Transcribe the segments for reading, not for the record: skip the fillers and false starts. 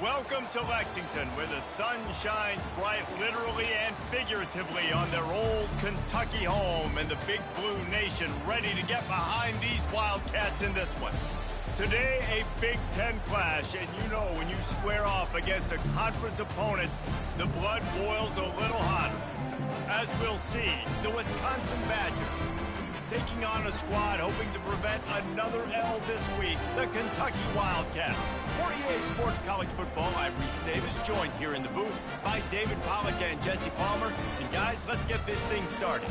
Welcome to Lexington, where the sun shines bright literally and figuratively on their old Kentucky home, and the Big Blue Nation ready to get behind these Wildcats in this one. Today, a Big Ten clash, and you know when you square off against a conference opponent, the blood boils a little hotter. As we'll see, the Wisconsin Badgers taking on a squad hoping to prevent another L this week, the Kentucky Wildcats. For EA Sports College Football, I'm Reese Davis, joined here in the booth by David Pollack and Jesse Palmer. And guys, let's get this thing started.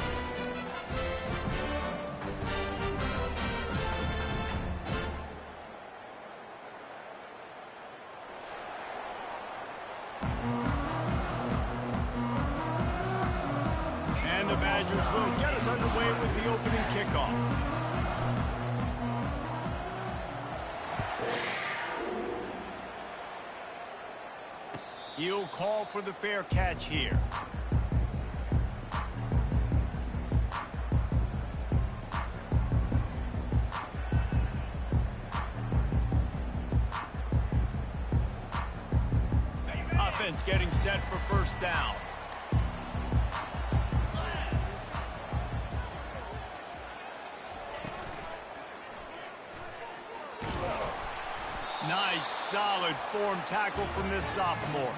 And the Badgers will get us underway with the opening kickoff. He'll call for the fair catch here. Offense getting set for first down. Nice, solid form tackle from this sophomore.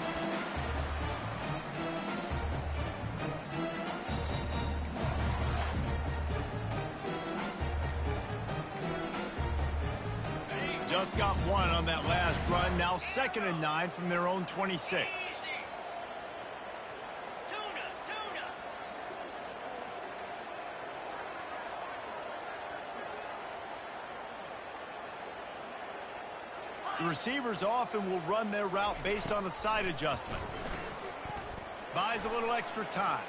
Just got one on that last run. Now 2nd and 9 from their own 26. The receivers often will run their route based on a side adjustment. Buys a little extra time.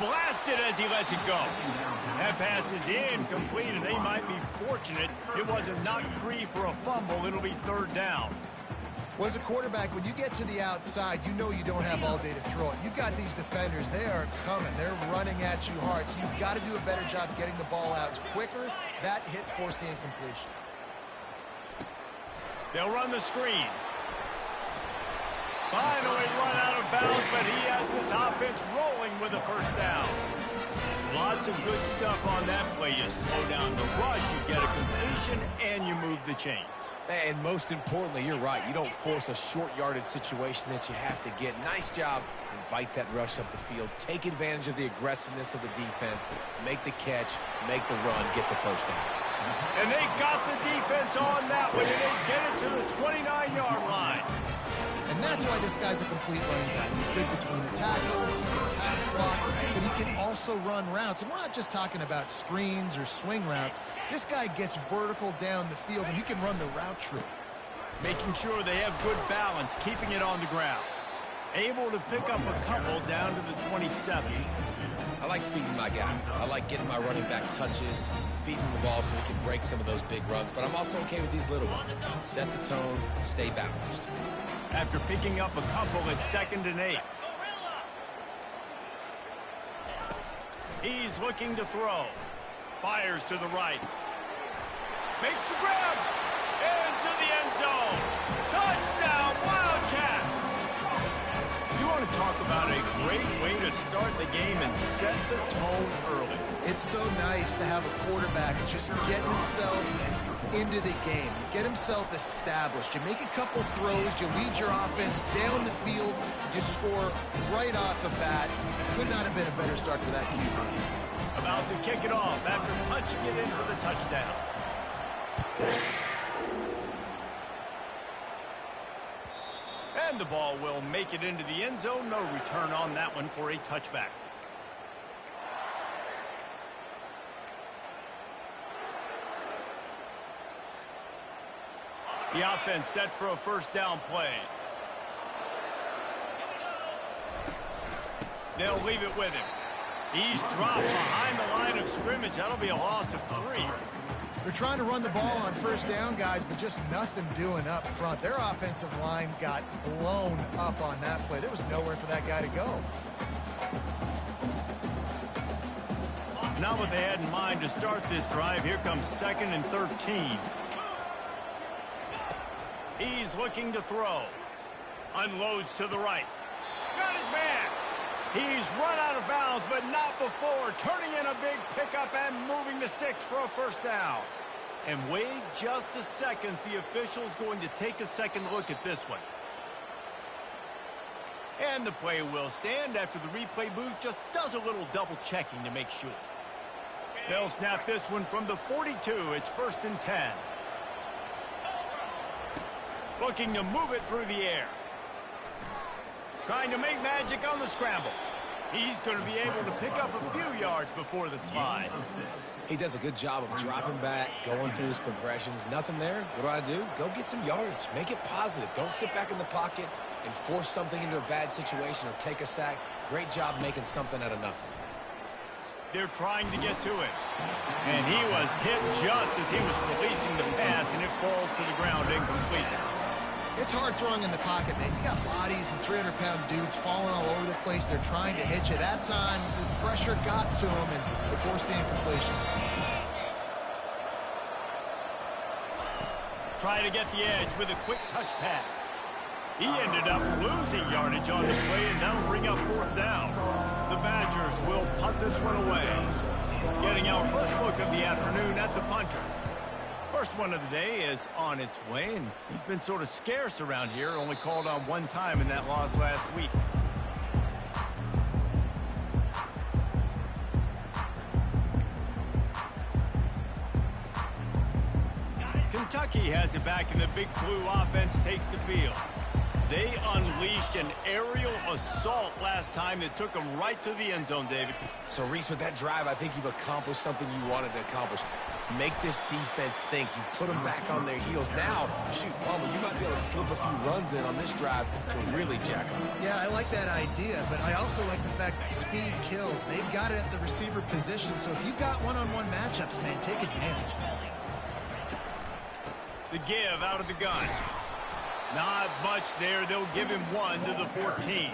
Blasted as he lets it go. That pass is incomplete, and they might be fortunate it wasn't knocked free for a fumble. It'll be 3rd down. Well, as a quarterback, when you get to the outside, you know you don't have all day to throw it. You've got these defenders. They are coming. They're running at you hard, so you've got to do a better job getting the ball out quicker. That hit forced the incompletion. They'll run the screen. Finally run out of bounds, but he has this offense rolling with a first down. Lots of good stuff on that play. You slow down the rush, you get a completion, and you move the chains. And most importantly, you're right. You don't force a short yardage situation that you have to get. Nice job. Invite that rush up the field. Take advantage of the aggressiveness of the defense. Make the catch, make the run, get the first down. And they got the defense on that one, and they get it to the 29-yard line. And that's why this guy's a complete running back. He's good between the tackles, pass block, but he can also run routes. And we're not just talking about screens or swing routes. This guy gets vertical down the field, and he can run the route tree. Making sure they have good balance, keeping it on the ground. Able to pick up a couple down to the 27. I like feeding my guy. I like getting my running back touches, feeding the ball so he can break some of those big runs. But I'm also okay with these little ones. Set the tone, stay balanced. After picking up a couple, it's 2nd and 8. He's looking to throw. Fires to the right. Makes the grab. Into the end zone. Touchdown, Wildcats! You want to talk about a great way to start the game and set the tone early. It's so nice to have a quarterback just get himself into the game, get himself established. You make a couple throws, you lead your offense down the field, you score right off the bat. Could not have been a better start for that QB. About to kick it off after punching it in for the touchdown. And the ball will make it into the end zone. No return on that one for a touchback. The offense set for a first down play. They'll leave it with him. He's dropped behind the line of scrimmage. That'll be a loss of 3. They're trying to run the ball on first down, guys, but just nothing doing up front. Their offensive line got blown up on that play. There was nowhere for that guy to go. Not what they had in mind to start this drive. Here comes 2nd and 13. He's looking to throw. Unloads to the right. Got his man. He's run out of bounds, but not before turning in a big pickup and moving the sticks for a first down. And wait just a second. The official's going to take a second look at this one. And the play will stand after the replay booth just does a little double checking to make sure. They'll snap this one from the 42. It's 1st and 10. Looking to move it through the air. Trying to make magic on the scramble. He's going to be able to pick up a few yards before the slide. He does a good job of dropping back, going through his progressions. Nothing there. What do? Go get some yardage. Make it positive. Don't sit back in the pocket and force something into a bad situation or take a sack. Great job making something out of nothing. They're trying to get to it. And he was hit just as he was releasing the pass, and it falls to the ground incomplete. It's hard throwing in the pocket, man. You got bodies and 300-pound dudes falling all over the place. They're trying to hit you. That time, the pressure got to him, and they forced the incompletion. Try to get the edge with a quick touch pass. He ended up losing yardage on the play, and that'll bring up 4th down. The Badgers will punt this one away. Getting our first look of the afternoon at the punter. First one of the day is on its way, and he's been sort of scarce around here, only called on one time in that loss last week. Kentucky has it back, and the Big Blue offense takes the field. They unleashed an aerial assault last time that took them right to the end zone, David. So, Reese, with that drive, I think you've accomplished something you wanted to accomplish. Make this defense think. You put them back on their heels. Now, shoot, Palmer, you might be able to slip a few runs in on this drive to really jack them. Yeah, I like that idea, but I also like the fact that speed kills. They've got it at the receiver position, so if you've got one-on-one matchups, man, take advantage. The give out of the gun. Not much there. They'll give him one to the 14.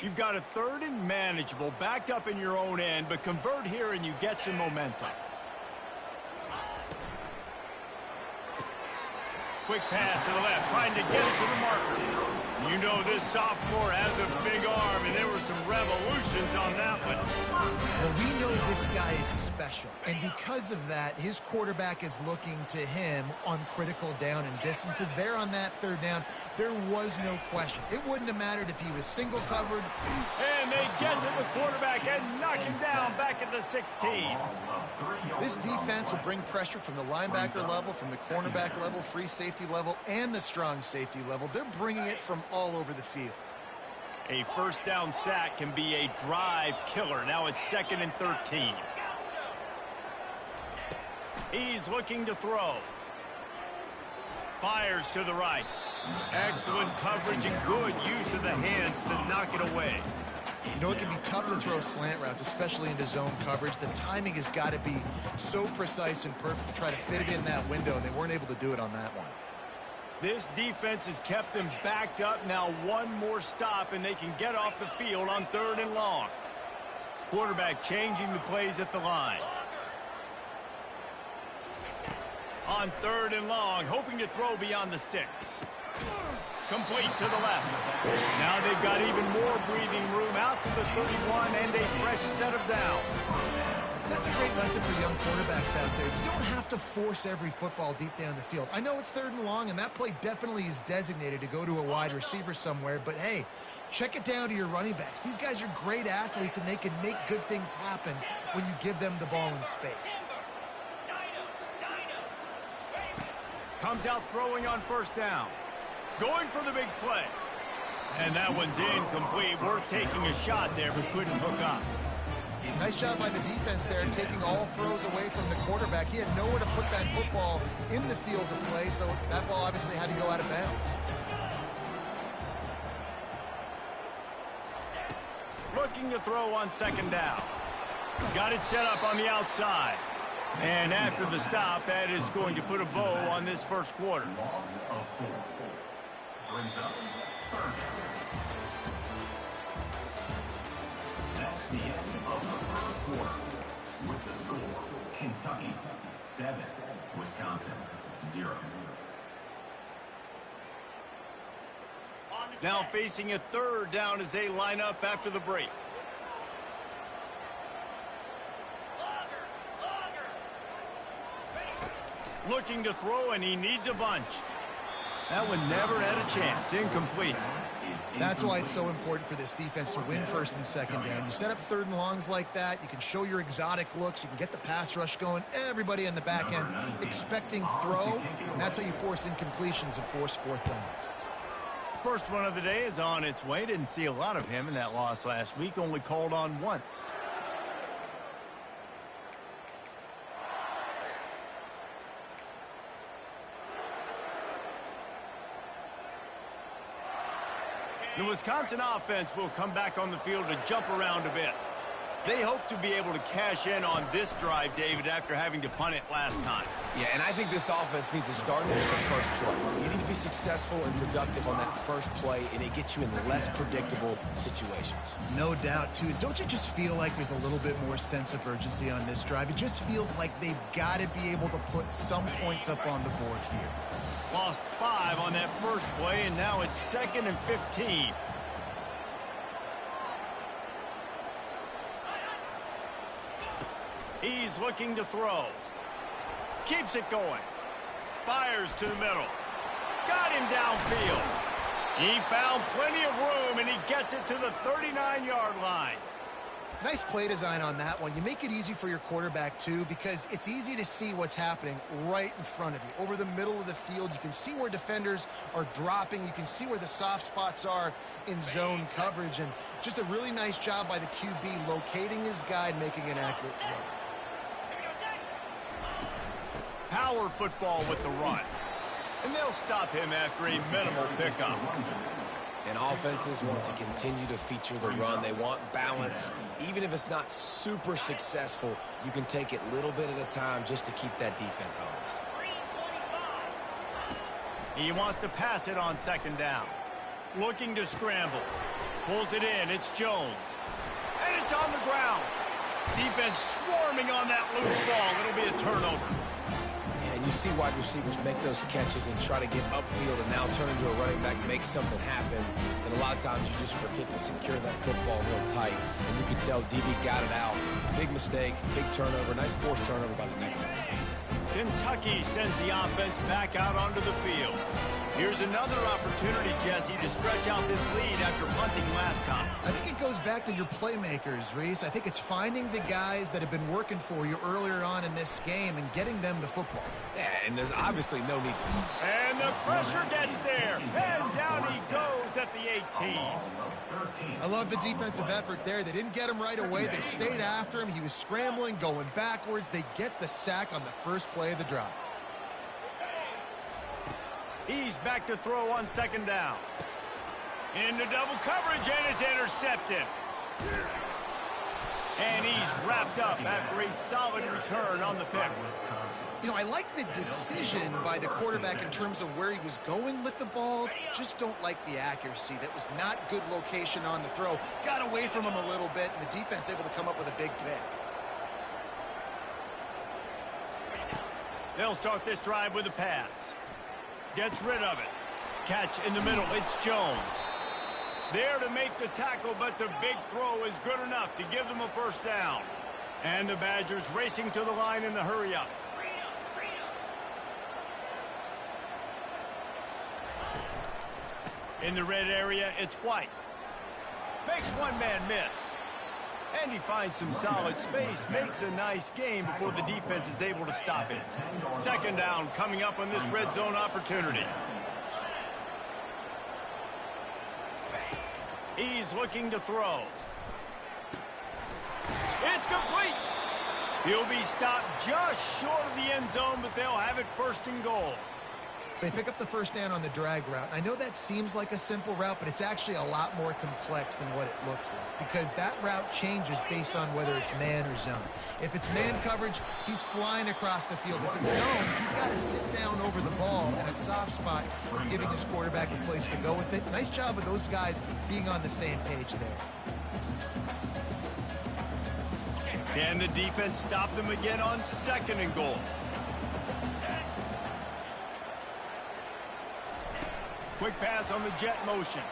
You've got a 3rd and manageable, backed up in your own end, but convert here and you get some momentum. Quick pass to the left, trying to get it to the marker. You know this sophomore has a big arm, and there were some revolutions on that one. Well, we know this guy is special, and because of that, his quarterback is looking to him on critical down and distances. There on that 3rd down, there was no question. It wouldn't have mattered if he was single covered. And they get to the quarterback and knock him down back at the 16. This defense will bring pressure from the linebacker level, from the cornerback level, free safety level, and the strong safety level. They're bringing it from all over the field. A 1st down sack can be a drive killer. Now it's 2nd and 13. He's looking to throw. Fires to the right. Excellent coverage and good use of the hands to knock it away. You know, it can be tough to throw slant routes, especially into zone coverage. The timing has got to be so precise and perfect to try to fit it in that window, and they weren't able to do it on that one. This defense has kept them backed up. Now one more stop, and they can get off the field on 3rd and long. Quarterback changing the plays at the line. On 3rd and long, hoping to throw beyond the sticks. Complete to the left. Now they've got even more breathing room out to the 31 and a fresh set of downs. That's a great lesson for young quarterbacks out there. You don't have to force every football deep down the field. I know it's 3rd and long, and that play definitely is designated to go to a wide receiver somewhere, but hey, check it down to your running backs. These guys are great athletes, and they can make good things happen when you give them the ball in space. Comes out throwing on 1st down. Going for the big play. And that one's incomplete. Worth taking a shot there, but couldn't hook up. Nice job by the defense there, taking all throws away from the quarterback. He had nowhere to put that football in the field to play, so that ball obviously had to go out of bounds. Looking to throw on 2nd down. Got it set up on the outside. And after the stop, that is going to put a bow on this 1st quarter. brings up third down. That's the end of the first quarter. With the score, Kentucky 7, Wisconsin 0. Now facing a third down as they line up after the break. Looking to throw, and he needs a bunch. That one never had a chance. Incomplete. That's why it's so important for this defense to win first and second down. You set up third and longs like that, you can show your exotic looks, you can get the pass rush going, everybody in the back end expecting throw, and that's how you force incompletions and force fourth downs. First one of the day is on its way. Didn't see a lot of him in that loss last week, only called on once. The Wisconsin offense will come back on the field to jump around a bit. They hope to be able to cash in on this drive, David, after having to punt it last time. Yeah, and I think this offense needs to start with the first play. You need to be successful and productive on that first play, and it gets you in less predictable situations. No doubt, too. Don't you just feel like there's a little bit more sense of urgency on this drive? It just feels like they've got to be able to put some points up on the board here. Lost 5 on that first play, and now it's 2nd and 15. He's looking to throw. Keeps it going. Fires to the middle. Got him downfield. He found plenty of room, and he gets it to the 39-yard line. Nice play design on that one. You make it easy for your quarterback, too, because it's easy to see what's happening right in front of you. Over the middle of the field, you can see where defenders are dropping. You can see where the soft spots are in zone coverage. And just a really nice job by the QB locating his guy and making an accurate throw. Power football with the run. And they'll stop him after a minimal pickup. And offenses want to continue to feature the run. They want balance. Even if it's not super successful, you can take it little bit at a time just to keep that defense honest. He wants to pass it on second down. Looking to scramble. Pulls it in. It's Jones. And it's on the ground. Defense swarming on that loose ball. It'll be a turnover. And you see wide receivers make those catches and try to get upfield and now turn into a running back, make something happen. And a lot of times you just forget to secure that football real tight. And you can tell DB got it out. Big mistake, big turnover, nice forced turnover by the defense. Kentucky sends the offense back out onto the field. Here's another opportunity, Jesse, to stretch out this lead after punting last time. I think it goes back to your playmakers, Reese. I think it's finding the guys that have been working for you earlier on in this game and getting them the football. Yeah, and there's obviously no need to. And the pressure gets there. And down he goes at the 18. I love the defensive effort there. They didn't get him right away. They stayed after him. He was scrambling, going backwards. They get the sack on the first play of the drive. He's back to throw on second down. Into double coverage, and it's intercepted. And he's wrapped up after a solid return on the pick. You know, I like the decision by the quarterback in terms of where he was going with the ball. Just don't like the accuracy. That was not good location on the throw. Got away from him a little bit, and the defense able to come up with a big pick. They'll start this drive with a pass. Gets rid of it. Catch in the middle. It's Jones. There to make the tackle, but the big throw is good enough to give them a first down. And the Badgers racing to the line in the hurry up. In the red area, it's White. Makes one man miss. And he finds some solid space, makes a nice game before the defense is able to stop it. Second down coming up on this red zone opportunity. He's looking to throw. It's complete. He'll be stopped just short of the end zone, but they'll have it first and goal. They pick up the first down on the drag route. I know that seems like a simple route, but it's actually a lot more complex than what it looks like because that route changes based on whether it's man or zone. If it's man coverage, he's flying across the field. If it's zone, he's got to sit down over the ball, and a soft spot, giving his quarterback a place to go with it. Nice job of those guys being on the same page there. Can the defense stop them again on 2nd and goal? Quick pass on the jet motion.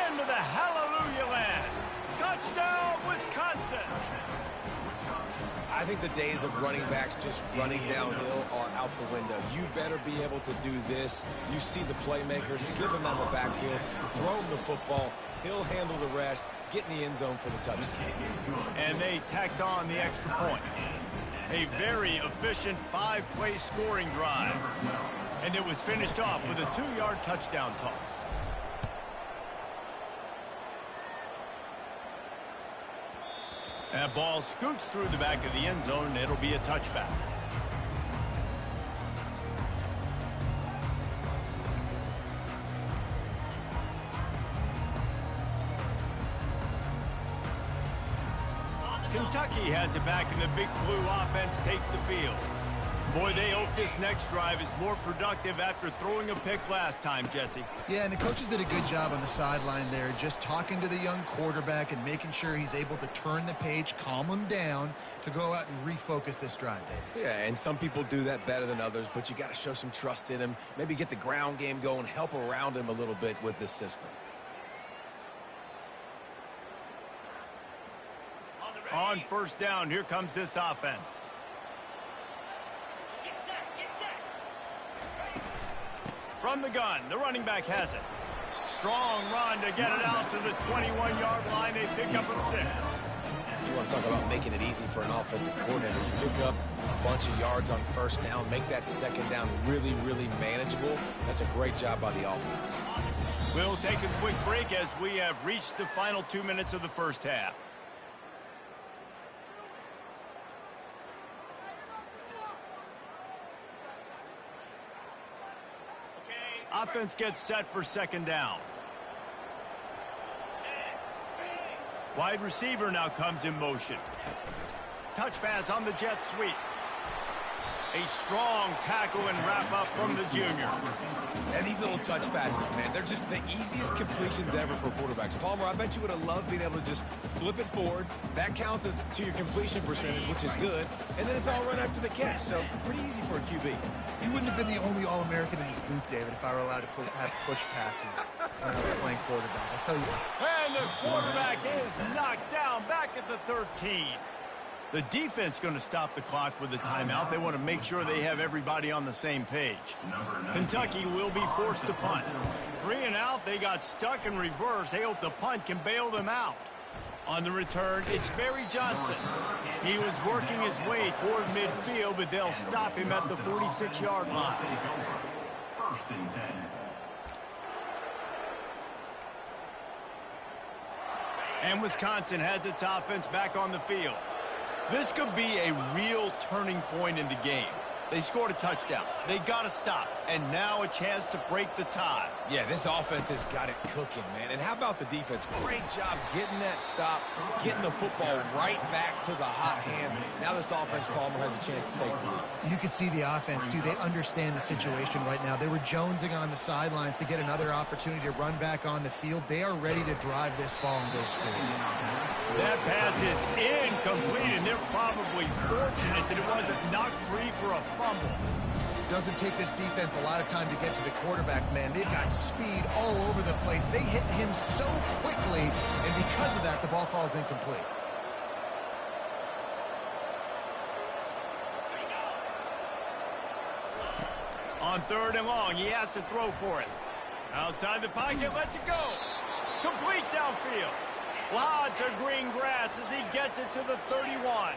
Into the hallelujah land. Touchdown, Wisconsin. I think the days of running backs just running downhill are out the window. You better be able to do this. You see the playmaker, slip him down the backfield, throw him the football. He'll handle the rest, get in the end zone for the touchdown. And they tacked on the extra point. A very efficient 5-play scoring drive. And it was finished off with a 2-yard touchdown toss. That ball scoots through the back of the end zone, and it'll be a touchback. Kentucky has it back, and the Big Blue offense takes the field. Boy, they hope this next drive is more productive after throwing a pick last time, Jesse. Yeah, and the coaches did a good job on the sideline there, just talking to the young quarterback and making sure he's able to turn the page, calm him down to go out and refocus this drive. Yeah, and some people do that better than others, but you got to show some trust in him, maybe get the ground game going, help around him a little bit with this system. On 1st down, here comes this offense. From the gun, the running back has it. Strong run to get it out to the 21-yard line. They pick up a 6. You want to talk about making it easy for an offensive coordinator. You pick up a bunch of yards on 1st down, make that 2nd down really, really manageable. That's a great job by the offense. We'll take a quick break as we have reached the final 2 minutes of the 1st half. Offense gets set for 2nd down. Wide receiver now comes in motion. Touch pass on the jet sweep. A strong tackle and wrap up from the junior. And these little touch passes, man, they're just the easiest completions ever for quarterbacks. Palmer, I bet you would have loved being able to just flip it forward. That counts as to your completion percentage, which is good. And then it's all run after the catch, so pretty easy for a QB. He wouldn't have been the only All-American in his booth, David, if I were allowed to have push passes when I was playing quarterback. I'll tell you what. And the quarterback is knocked down back at the 13. The defense going to stop the clock with a timeout. They want to make sure they have everybody on the same page. Kentucky will be forced to punt. 3 and out, they got stuck in reverse. They hope the punt can bail them out. On the return, it's Barry Johnson. He was working his way toward midfield, but they'll stop him at the 46-yard line. And Wisconsin has its offense back on the field. This could be a real turning point in the game. They scored a touchdown. They got to stop. And now a chance to break the tie. Yeah, this offense has got it cooking, man. And how about the defense? Great job getting that stop, getting the football right back to the hot hand. Now this offense, Palmer, has a chance to take the lead. You can see the offense, too. They understand the situation right now. They were jonesing on the sidelines to get another opportunity to run back on the field. They are ready to drive this ball and go score. That pass is incomplete, and they're probably fortunate that it wasn't knocked free for a fumble. Doesn't take this defense a lot of time to get to the quarterback, man. They've got speed all over the place. They hit him so quickly, and because of that, the ball falls incomplete. On 3rd and long, he has to throw for it. Outside the pocket, lets it go. Complete downfield. Lots of green grass as he gets it to the 31.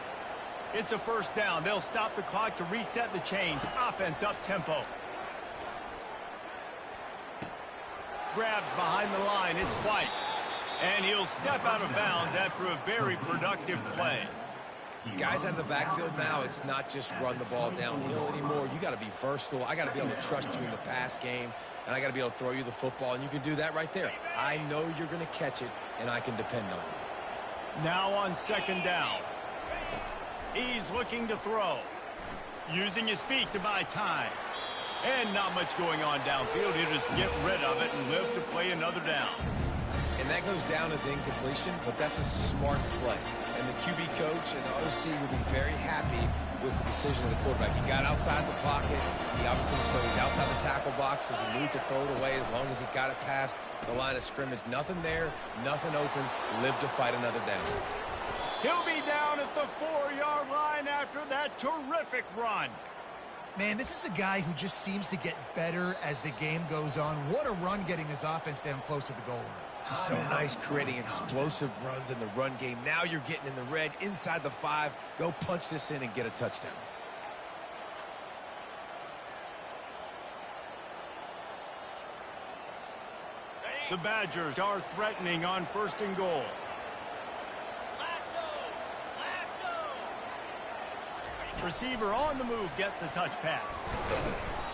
It's a 1st down. They'll stop the clock to reset the chains. Offense up tempo. Grabbed behind the line. It's White. And he'll step out of bounds after a very productive play. Guys out of the backfield now, it's not just run the ball downhill anymore. You got to be versatile. I got to be able to trust you in the pass game, and I got to be able to throw you the football, and you can do that right there. I know you're going to catch it, and I can depend on you. Now on 2nd down. He's looking to throw. Using his feet to buy time. And not much going on downfield. He'll just get rid of it and live to play another down. And that goes down as incompletion, but that's a smart play. And the QB coach and the OC will be very happy with the decision of the quarterback. He got outside the pocket. He obviously, so he's outside the tackle box, as he knew he could throw it away as long as he got it past the line of scrimmage. Nothing there, nothing open. Live to fight another down. He'll be down at the 4-yard line after that terrific run. Man, this is a guy who just seems to get better as the game goes on. What a run getting his offense down close to the goal line. So nice creating explosive runs in the run game. Now you're getting in the red, inside the 5. Go punch this in and get a touchdown. The Badgers are threatening on 1st and goal. Receiver on the move gets the touch pass.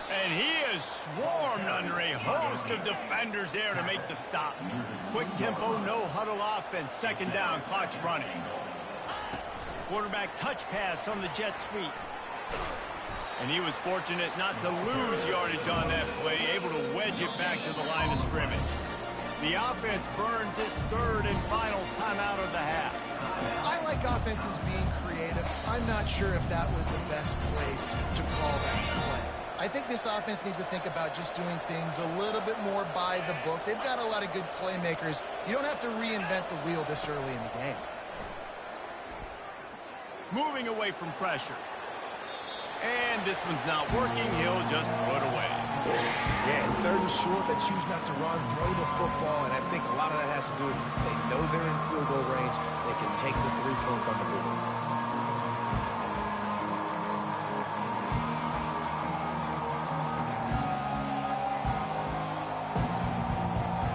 And he is swarmed under a host of defenders there to make the stop. Quick tempo, no huddle offense. 2nd down, clock's running. Quarterback touch pass on the jet sweep. And he was fortunate not to lose yardage on that play, able to wedge it back to the line of scrimmage. The offense burns its 3rd and final timeout of the half. I like offenses being creative. I'm not sure if that was the best place to call that play. I think this offense needs to think about just doing things a little bit more by the book. They've got a lot of good playmakers. You don't have to reinvent the wheel this early in the game. Moving away from pressure. And this one's not working. He'll just throw it away. Yeah, and 3rd and short, they choose not to run, throw the football, and I think a lot of that has to do with they know they're in field goal range. They can take the 3 points on the board.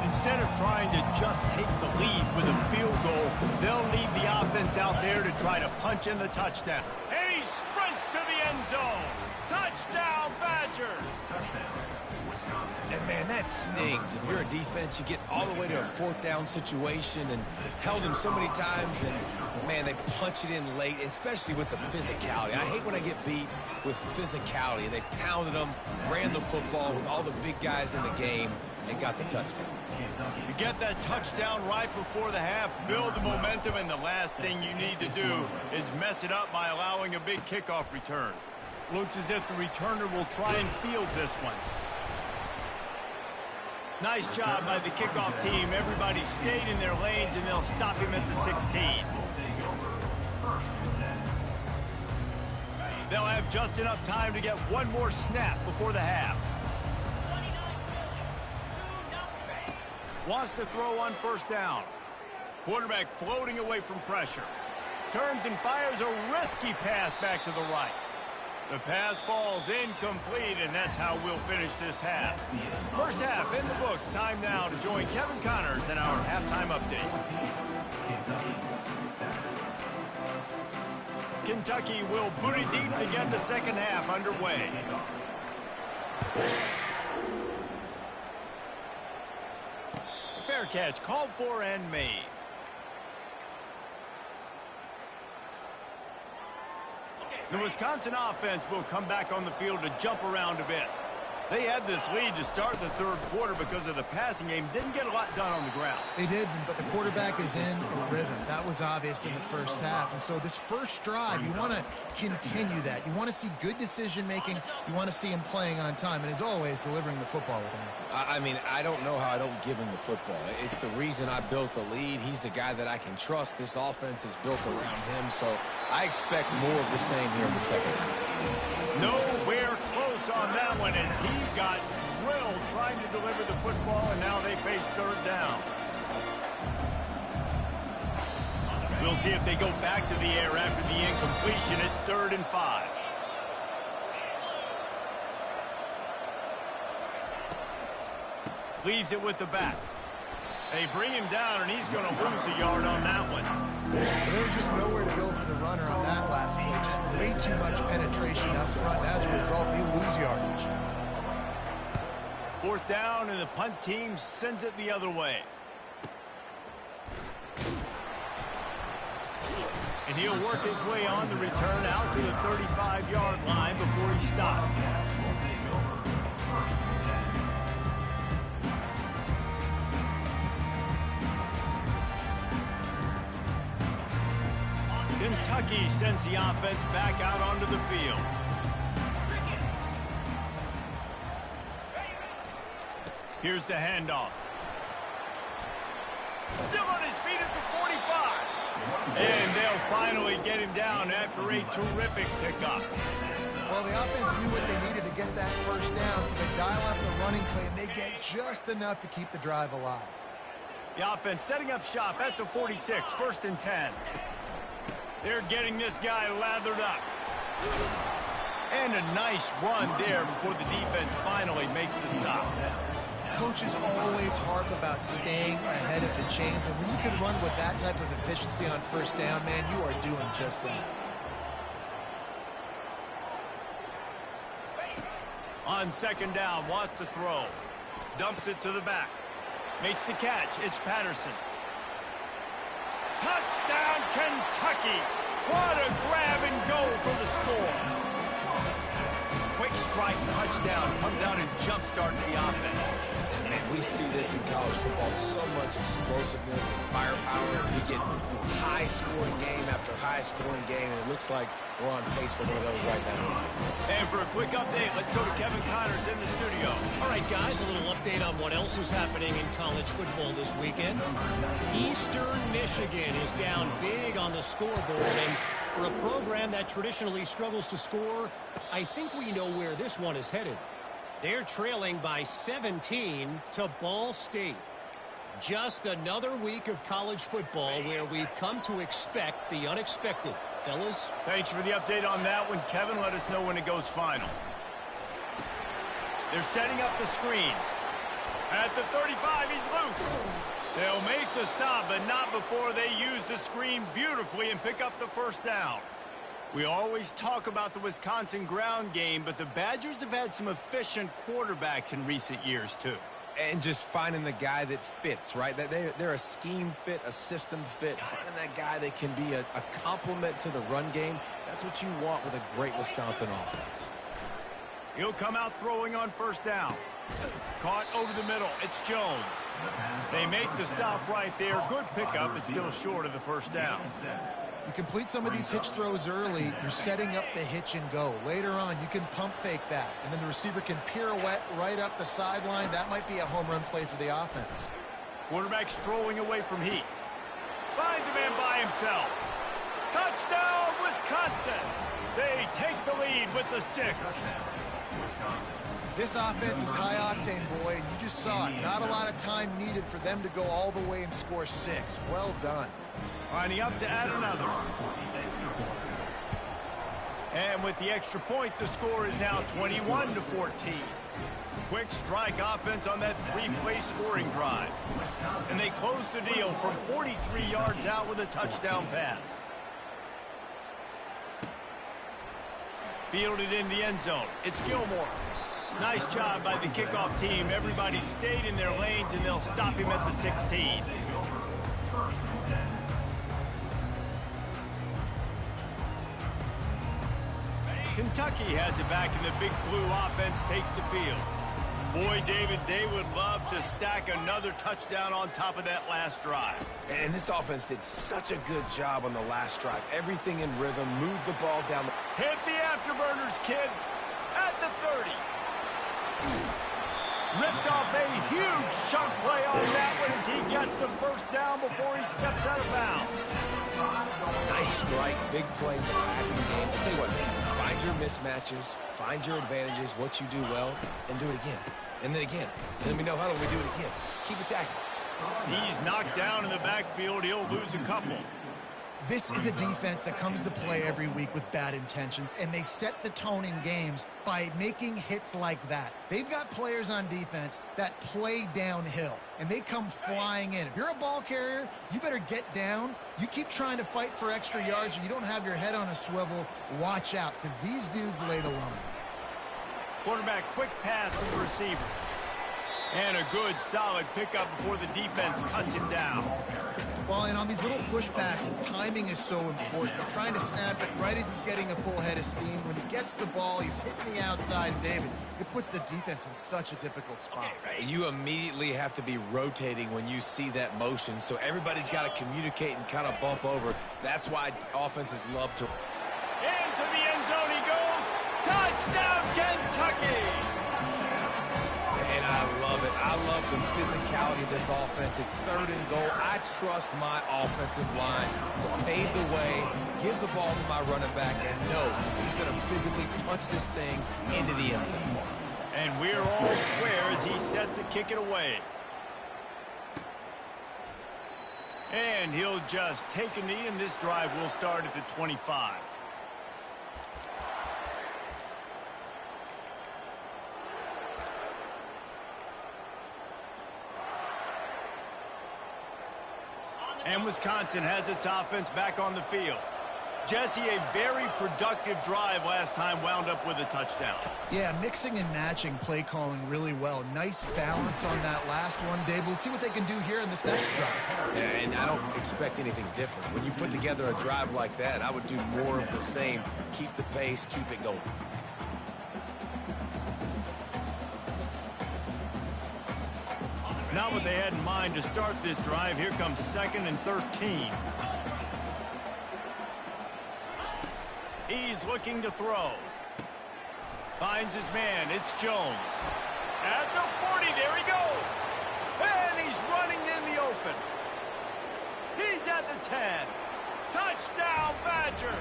Instead of trying to just take the lead with a field goal, they'll leave the offense out there to try to punch in the touchdown. And he sprints to the end zone. Touchdown, Badgers! And, man, that stings. If you're a defense, you get all the way to a 4th down situation and held him so many times, and, man, they punch it in late, especially with the physicality. I hate when I get beat with physicality. They pounded them, ran the football with all the big guys in the game, and got the touchdown. You get that touchdown right before the half, build the momentum, and the last thing you need to do is mess it up by allowing a big kickoff return. Looks as if the returner will try and field this one. Nice job by the kickoff team. Everybody stayed in their lanes, and they'll stop him at the 16. They'll have just enough time to get one more snap before the half. Wants to throw on 1st down. Quarterback floating away from pressure. Turns and fires a risky pass back to the right. The pass falls incomplete, and that's how we'll finish this half. First half in the books. Time now to join Kevin Connors in our halftime update. Kentucky will boot it deep to get the 2nd half underway. Fair catch called for and made. The Wisconsin offense will come back on the field to jump around a bit. They had this lead to start the 3rd quarter because of the passing game. Didn't get a lot done on the ground. They did, but the quarterback is in a rhythm. That was obvious in the 1st half. And so this first drive, you want to continue that. You want to see good decision-making. You want to see him playing on time. And as always, delivering the football with accuracy. I mean, I don't know how I don't give him the football. It's the reason I built the lead. He's the guy that I can trust. This offense is built around him. So I expect more of the same here in the 2nd half. Nowhere close on that one as he got drilled trying to deliver the football, and now they face 3rd down. We'll see if they go back to the air after the incompletion. It's 3rd and 5. Leaves it with the back. They bring him down, and he's going to lose a yard on that one. There was just nowhere to go for the runner on that last play. Just way too much penetration up front. And as a result, they lose yardage. 4th down, and the punt team sends it the other way. And he'll work his way on the return out to the 35-yard line before he stopped. Kentucky sends the offense back out onto the field. Here's the handoff. Still on his feet at the 45. And they'll finally get him down after a terrific pickup. Well, the offense knew what they needed to get that first down, so they dial up the running play, and they get just enough to keep the drive alive. The offense setting up shop at the 46, 1st and 10. They're getting this guy lathered up. And a nice run there before the defense finally makes the stop. Coaches always harp about staying ahead of the chains, and when you can run with that type of efficiency on first down, man, you are doing just that. On 2nd down, wants to throw. Dumps it to the back. Makes the catch. It's Patterson. Touchdown, Kentucky! What a grab and go for the score. Quick strike touchdown. Comes out and jump-starts the offense. Man, we see this in college football, so much explosiveness and firepower. We get high-scoring game after high-scoring game, and it looks like we're on pace for one of those right now. And for a quick update, let's go to Kevin Connors in the studio. All right, guys, a little update on what else is happening in college football this weekend. Eastern Michigan is down big on the scoreboard, and for a program that traditionally struggles to score, I think we know where this one is headed. They're trailing by 17 to Ball State. Just another week of college football where we've come to expect the unexpected. Fellas? Thanks for the update on that one, Kevin. Let us know when it goes final. They're setting up the screen. At the 35, he's loose. They'll make the stop, but not before they use the screen beautifully and pick up the first down. We always talk about the Wisconsin ground game, but the Badgers have had some efficient quarterbacks in recent years, too. And just finding the guy that fits, right? They're a scheme fit, a system fit. Finding that guy that can be a complement to the run game. That's what you want with a great Wisconsin offense. He'll come out throwing on first down. Caught over the middle. It's Jones. They make the stop right there. Good pickup, but still short of the first down. You complete some of these hitch throws early, you're setting up the hitch and go. Later on, you can pump fake that, and then the receiver can pirouette right up the sideline. That might be a home run play for the offense. Quarterback strolling away from heat. Finds a man by himself. Touchdown, Wisconsin! They take the lead with the 6. This offense is high octane, boy, and you just saw it. Not a lot of time needed for them to go all the way and score 6. Well done. Lining up to add another. And with the extra point, the score is now 21-14. Quick strike offense on that 3-play scoring drive. And they close the deal from 43 yards out with a touchdown pass. Fielded in the end zone. It's Gilmore. Nice job by the kickoff team. Everybody stayed in their lanes, and they'll stop him at the 16. Kentucky has it back, and the Big Blue offense takes the field. Boy, David, they would love to stack another touchdown on top of that last drive. And this offense did such a good job on the last drive. Everything in rhythm, move the ball down. Hit the afterburners, kid, at the 30. Ripped off a huge chunk play on that one as he gets the first down before he steps out of bounds. Nice strike, big play in the passing game. I'll tell you what, find your mismatches, find your advantages, what you do well, and do it again. And then again. And then we know how do we do it again. Keep attacking. He's knocked down in the backfield. He'll lose a couple. This is a defense that comes to play every week with bad intentions, and they set the tone in games by making hits like that. They've got players on defense that play downhill, and they come flying in. If you're a ball carrier, you better get down. You keep trying to fight for extra yards, or you don't have your head on a swivel. Watch out, because these dudes lay the line. Quarterback quick pass to the receiver. And a good, solid pickup before the defense cuts him down. Well, and on these little push passes, timing is so important. They're trying to snap it right as he's getting a full head of steam. When he gets the ball, he's hitting the outside, David. It puts the defense in such a difficult spot. You immediately have to be rotating when you see that motion, so everybody's got to communicate and kind of bump over. That's why offenses love to. Into the end zone he goes. Touchdown, Kentucky! And I love it. I love the physicality of this offense. It's 3rd and goal. I trust my offensive line to pave the way, give the ball to my running back, and know he's going to physically punch this thing into the end zone. And we're all square as he's set to kick it away. And he'll just take a knee, and this drive will start at the 25. And Wisconsin has its offense back on the field. Jesse, a very productive drive last time, wound up with a touchdown. Yeah, mixing and matching play calling really well. Nice balance on that last one, Dave. We'll see what they can do here in this next drive. Yeah, and I don't expect anything different. When you put together a drive like that, I would do more of the same. Keep the pace, keep it going. Not what they had in mind to start this drive. Here comes 2nd and 13. He's looking to throw. Finds his man. It's Jones. At the 40, there he goes. And he's running in the open. He's at the 10. Touchdown, Badger.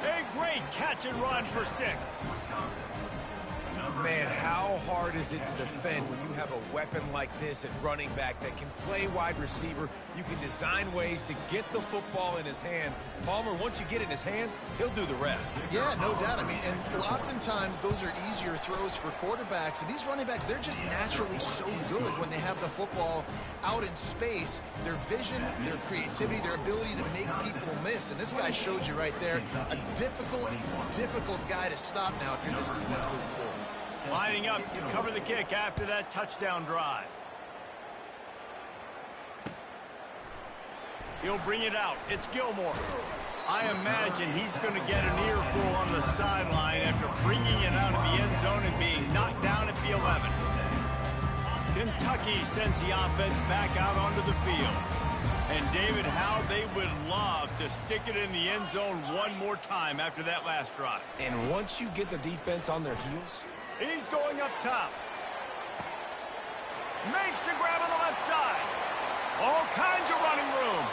A great catch and run for 6. Man, how hard is it to defend when you have a weapon like this at running back that can play wide receiver? You can design ways to get the football in his hand. Palmer, once you get it in his hands, he'll do the rest. Yeah, no doubt. I mean, and oftentimes those are easier throws for quarterbacks. And these running backs, they're just naturally so good when they have the football out in space. Their vision, their creativity, their ability to make people miss. And this guy showed you right there, a difficult guy to stop now if you're this defense moving forward. Lining up to cover the kick after that touchdown drive. He'll bring it out. It's Gilmore. I imagine he's going to get an earful on the sideline after bringing it out of the end zone and being knocked down at the 11. Kentucky sends the offense back out onto the field. And David, how they would love to stick it in the end zone one more time after that last drive. And once you get the defense on their heels, he's going up top. Makes the grab on the left side. All kinds of running room.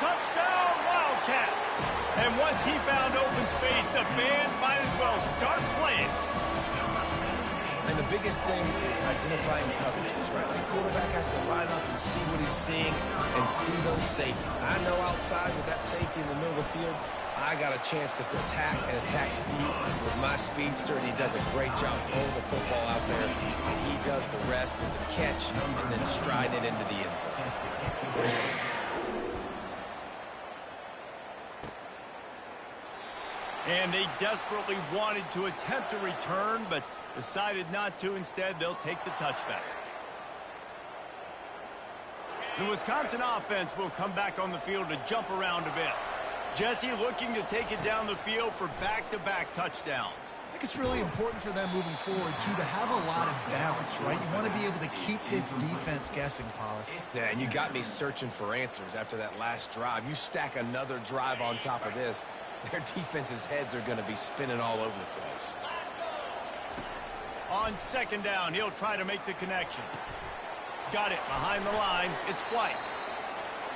Touchdown, Wildcats. And once he found open space, the band might as well start playing. and the biggest thing is identifying coverages, right? The quarterback has to line up and see what he's seeing and see those safeties. I know outside with that safety in the middle of the field, I got a chance to attack and attack deep with my speedster, and he does a great job throwing the football out there, and he does the rest with the catch and then stride it into the end zone. And they desperately wanted to attempt a return, but decided not to. Instead, they'll take the touchback. The Wisconsin offense will come back on the field to jump around a bit. Jesse looking to take it down the field for back-to-back touchdowns. I think it's really important for them moving forward, too, to have a lot of balance, right? You want to be able to keep this defense guessing, Pollard. Yeah, and you got me searching for answers after that last drive. You stack another drive on top of this, their defense's heads are going to be spinning all over the place. On second down, he'll try to make the connection. Got it behind the line. It's White.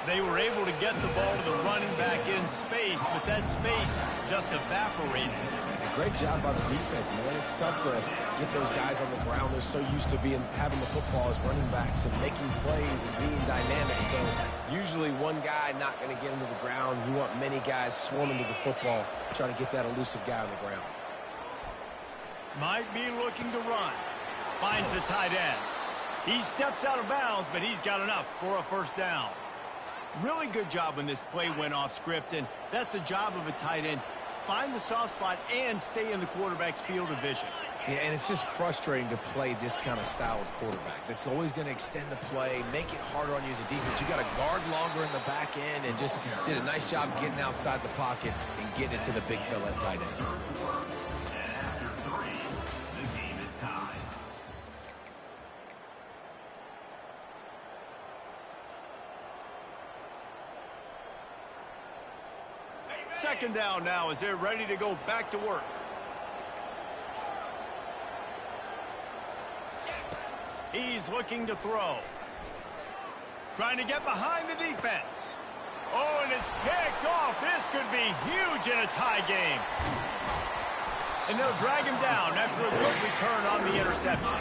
They were able to get the ball to the running back in space, but that space just evaporated. A great job by the defense, man. It's tough to get those guys on the ground. They're so used to having the football as running backs and making plays and being dynamic. So usually one guy not going to get into the ground. You want many guys swarming to the football, trying to get that elusive guy on the ground. Might be looking to run. Finds the tight end. He steps out of bounds, but he's got enough for a first down. Really good job when this play went off script, and that's the job of a tight end. Find the soft spot and stay in the quarterback's field of vision. Yeah, and it's just frustrating to play this kind of style of quarterback. That's always going to extend the play, make it harder on you as a defense. You got to guard longer in the back end, and just did a nice job getting outside the pocket and getting it to the big fella at tight end. And after 3, the game is tied. Second down now as they're ready to go back to work. He's looking to throw. Trying to get behind the defense. Oh, and it's picked off. This could be huge in a tie game. And they'll drag him down after a good return on the interception.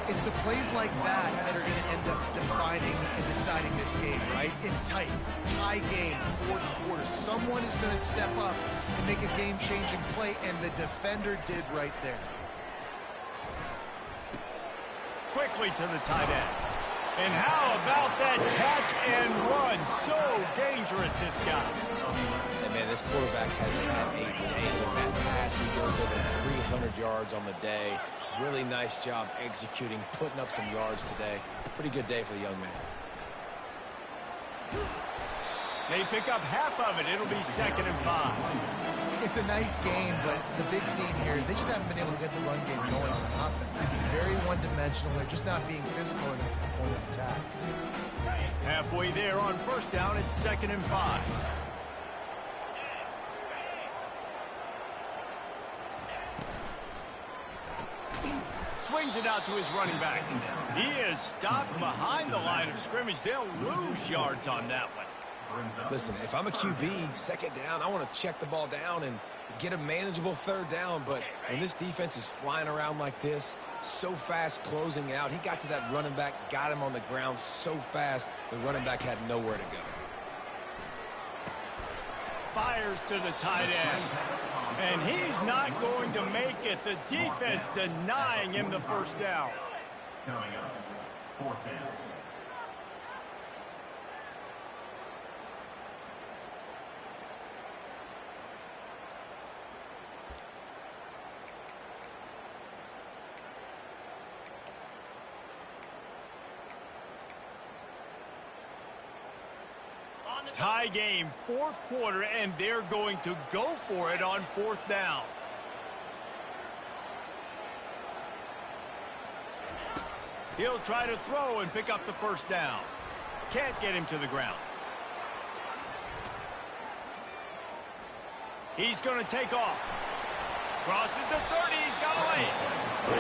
It's the plays like that that are going to end up defining and deciding this game, right? It's tight. Tie game, fourth quarter. Someone is going to step up and make a game-changing play, and the defender did right there. Quickly to the tight end. And how about that catch and run? So dangerous, this guy. And man, this quarterback has had a day with that pass. He goes over 300 yards on the day. Really nice job executing, putting up some yards today. Pretty good day for the young man. They pick up half of it. It'll be 2nd and 5. It's a nice game, but the big theme here is they just haven't been able to get the run game going on offense. They've been very one-dimensional. They're just not being physical enough at the point of attack. Halfway there on first down, it's 2nd and 5. Swings it out to his running back. He is stopped behind the line of scrimmage. They'll lose yards on that one. Listen, if I'm a QB, second down, I want to check the ball down and get a manageable third down. But when this defense is flying around like this, so fast closing out, he got to that running back, got him on the ground so fast, the running back had nowhere to go. Fires to the tight end. And he's not going to make it. The defense denying him the first down. Coming up, 4th down. Tie game, 4th quarter, and they're going to go for it on 4th down. He'll try to throw and pick up the first down. Can't get him to the ground. He's going to take off. Crosses the 30, he's got away.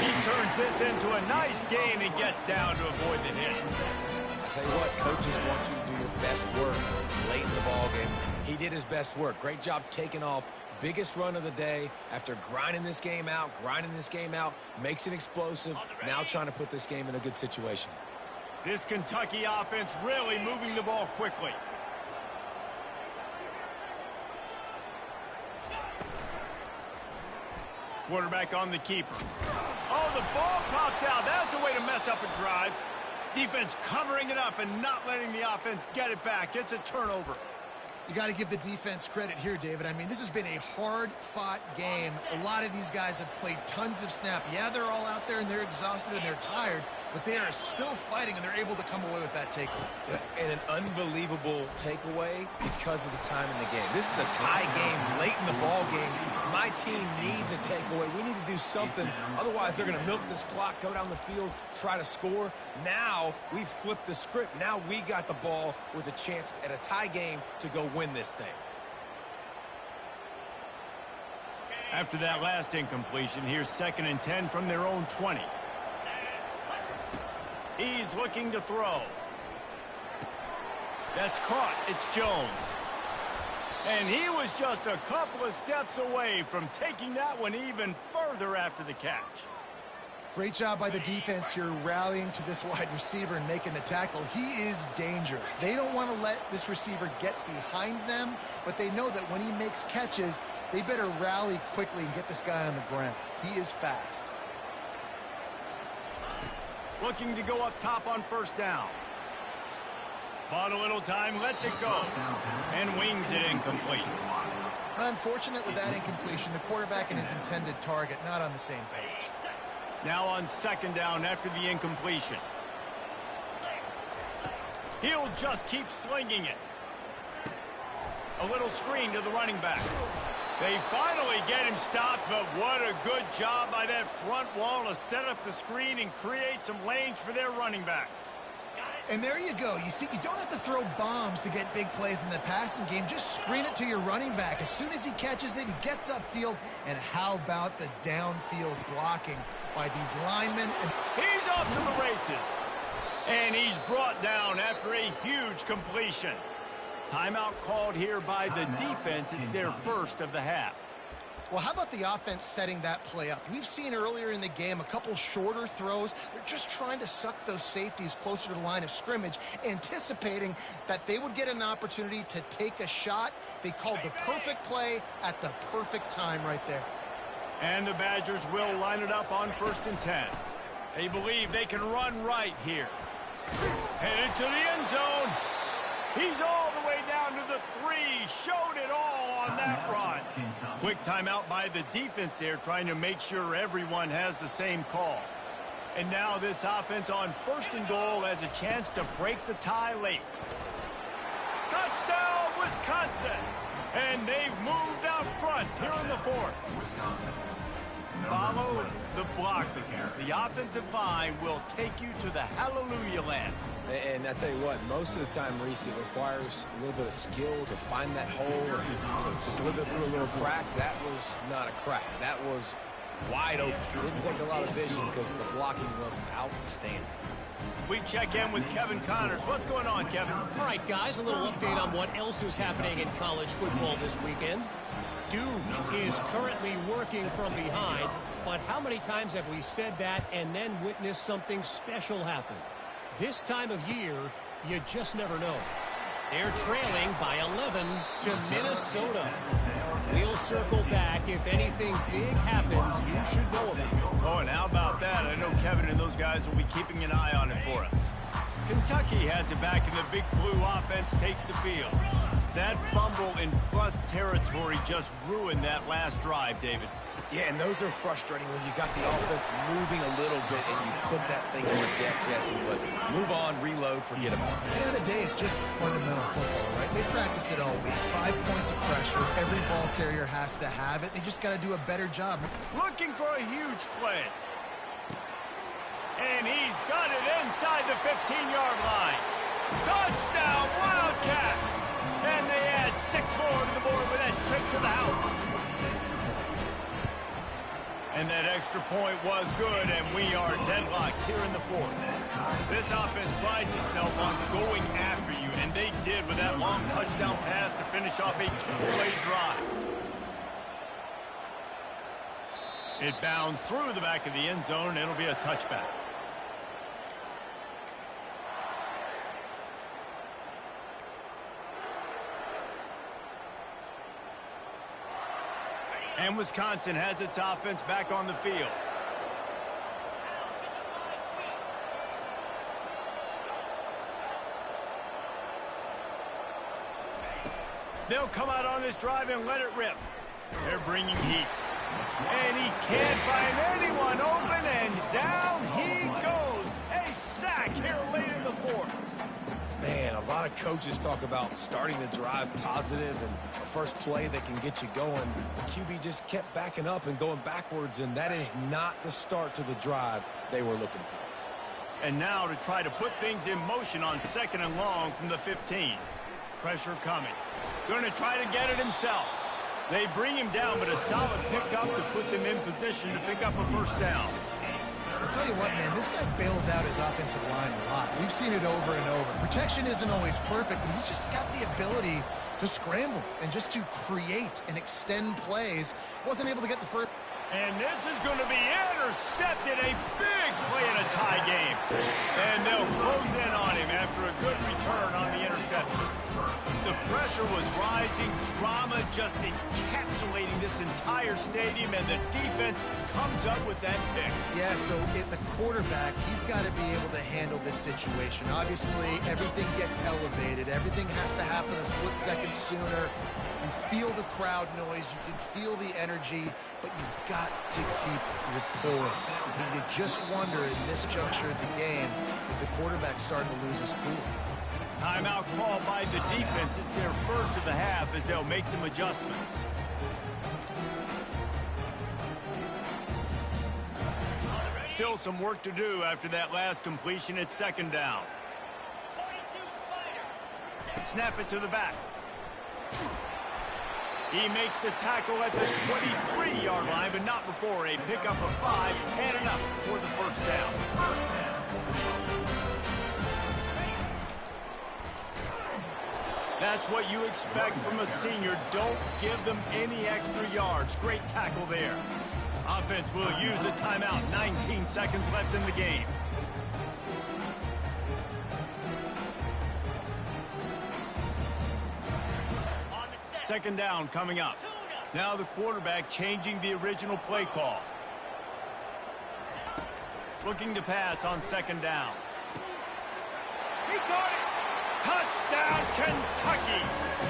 He turns this into a nice gain and gets down to avoid the hit. Tell you what, coaches want you to do your best work late in the ball game. He did his best work. Great job taking off. Biggest run of the day after grinding this game out, makes it explosive. Now trying to put this game in a good situation. This Kentucky offense really moving the ball quickly. Quarterback on the keeper. Oh, the ball popped out. That's a way to mess up a drive. Defense covering it up and not letting the offense get it back. It's a turnover. You got to give the defense credit here, David. I mean, this has been a hard-fought game. A lot of these guys have played tons of snap. Yeah, they're all out there and they're exhausted and they're tired, but they are still fighting and they're able to come away with that takeaway. And an unbelievable takeaway because of the time in the game. This is a tie game late in the ball game. My team needs a takeaway. We need to do something. Otherwise, they're going to milk this clock, go down the field, try to score. Now we've flipped the script. Now we got the ball with a chance at a tie game to go win this thing. After that last incompletion, here's 2nd and 10 from their own 20. He's looking to throw. That's caught. It's Jones. And he was just a couple of steps away from taking that one even further after the catch. Great job by the defense here rallying to this wide receiver and making the tackle. He is dangerous. They don't want to let this receiver get behind them, but they know that when he makes catches, they better rally quickly and get this guy on the ground. He is fast. Looking to go up top on first down. Bought a little time, lets it go, and wings it incomplete. Unfortunate with that incompletion, the quarterback and his intended target not on the same page. Now on second down after the incompletion. He'll just keep slinging it. A little screen to the running back. They finally get him stopped, but what a good job by that front wall to set up the screen and create some lanes for their running back. And there you go. You see, you don't have to throw bombs to get big plays in the passing game. Just screen it to your running back. As soon as he catches it, he gets upfield. And how about the downfield blocking by these linemen? And he's off to the races. And he's brought down after a huge completion. Timeout called here by the defense. It's their first of the half. Well, how about the offense setting that play up? We've seen earlier in the game a couple shorter throws. They're just trying to suck those safeties closer to the line of scrimmage, anticipating that they would get an opportunity to take a shot. They called the perfect play at the perfect time right there. And the Badgers will line it up on 1st and 10. They believe they can run right here. Headed to the end zone. He's all the way down to the 3. Showed it all on that run. Quick timeout by the defense there, trying to make sure everyone has the same call. And now this offense on 1st and goal has a chance to break the tie late. Touchdown, Wisconsin! And they've moved out front here in the 4th. Follow the blocking. The offensive line will take you to the hallelujah land. And I tell you what, most of the time, Reese, it requires a little bit of skill to find that hole and slither through a little crack. That was not a crack. That was wide open. Didn't take a lot of vision because the blocking was outstanding. We check in with Kevin Connors. What's going on, Kevin? All right, guys, a little update on what else is happening in college football this weekend. Duke is currently working from behind, but how many times have we said that and then witnessed something special happen? This time of year, you just never know. They're trailing by 11 to Minnesota. We'll circle back. If anything big happens, you should know about it. Oh, and how about that? I know Kevin and those guys will be keeping an eye on it for us. Kentucky has it back, and the Big Blue offense takes the field. That fumble in plus territory just ruined that last drive, David. Yeah, and those are frustrating when you got the offense moving a little bit and you put that thing on the deck, Jesse. But move on, reload, forget about it. At the end of the day, it's just fundamental football, right? They practice it all week. 5 points of pressure. Every ball carrier has to have it. They just got to do a better job. Looking for a huge play. And he's got it inside the 15-yard line. Touchdown, Wildcats! And they add 6 more to the board with that trip to the house. And that extra point was good, and we are deadlocked here in the 4th. This offense prides itself on going after you, and they did with that long touchdown pass to finish off a 2-play drive. It bounds through the back of the end zone, and it'll be a touchback. And Wisconsin has its offense back on the field. They'll come out on this drive and let it rip. They're bringing heat. And he can't find anyone open, and down he goes. A sack here late in the 4th. Man, a lot of coaches talk about starting the drive positive and a first play that can get you going. The QB just kept backing up and going backwards, and that is not the start to the drive they were looking for. And now to try to put things in motion on 2nd and long from the 15. Pressure coming. Going to try to get it himself. They bring him down, but a solid pickup to put them in position to pick up a first down. I'll tell you what, man, this guy bails out his offensive line a lot. We've seen it over and over. Protection isn't always perfect, but he's just got the ability to scramble and just to create and extend plays. Wasn't able to get the first. And this is going to be intercepted. A big play in a tie game. And they'll close in on him after a good return on the interception. The pressure was rising. Drama just encapsulating this entire stadium. And the defense comes up with that pick. Yeah, so the quarterback, he's got to be able to handle this situation. Obviously, everything gets elevated. Everything has to happen a split second sooner. You feel the crowd noise, you can feel the energy, but you've got to keep your poise. And you just wonder in this juncture of the game if the quarterback's starting to lose his cool. Timeout called by the defense. It's their first of the half as they'll make some adjustments. Still some work to do after that last completion. It's second down. Snap it to the back. He makes the tackle at the 23-yard line, but not before a pickup of 5 and enough for the first down. That's what you expect from a senior. Don't give them any extra yards. Great tackle there. Offense will use a timeout. 19 seconds left in the game. Second down coming up. Now the quarterback changing the original play call. Looking to pass on second down. He caught it! Touchdown, Kentucky!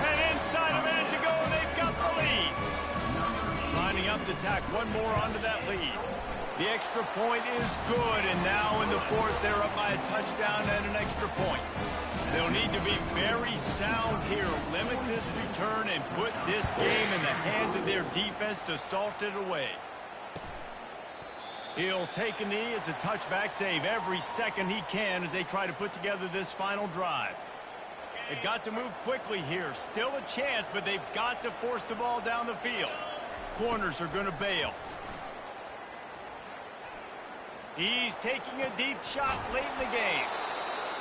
And inside a minute to go, and they've got the lead. Lining up to tack one more onto that lead. The extra point is good, and now in the fourth, they're up by a touchdown and an extra point. They'll need to be very sound here, limit this return, and put this game in the hands of their defense to salt it away. He'll take a knee. It's a touchback save every second he can as they try to put together this final drive. They've got to move quickly here. Still a chance, but they've got to force the ball down the field. Corners are going to bail. He's taking a deep shot late in the game.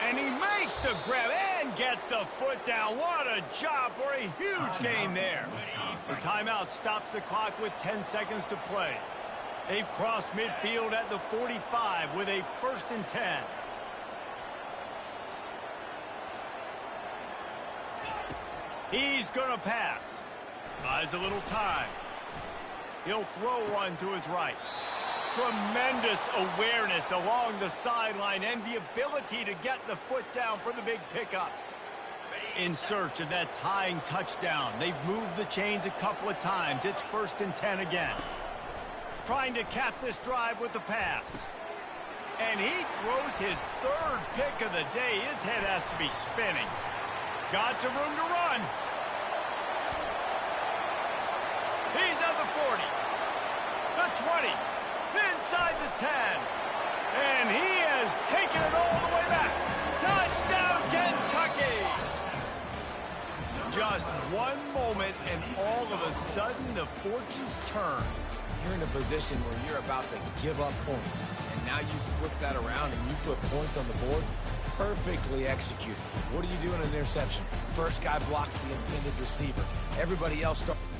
And he makes the grab and gets the foot down. What a job for a huge gain there. The timeout stops the clock with 10 seconds to play. They've crossed midfield at the 45 with a 1st and 10. He's going to pass. Buys a little time. He'll throw one to his right. Tremendous awareness along the sideline and the ability to get the foot down for the big pickup. In search of that tying touchdown. They've moved the chains a couple of times. It's 1st and 10 again. Trying to cap this drive with the pass. And he throws his 3rd pick of the day. His head has to be spinning. Got some room to run. He's at the 40. The 20. Inside the 10. And he has taken it all the way back. Touchdown, Kentucky! Just one moment, and all of a sudden, the fortunes turn. You're in a position where you're about to give up points. And now you flip that around and you put points on the board. Perfectly executed. What do you do in an interception? First guy blocks the intended receiver. Everybody else starts...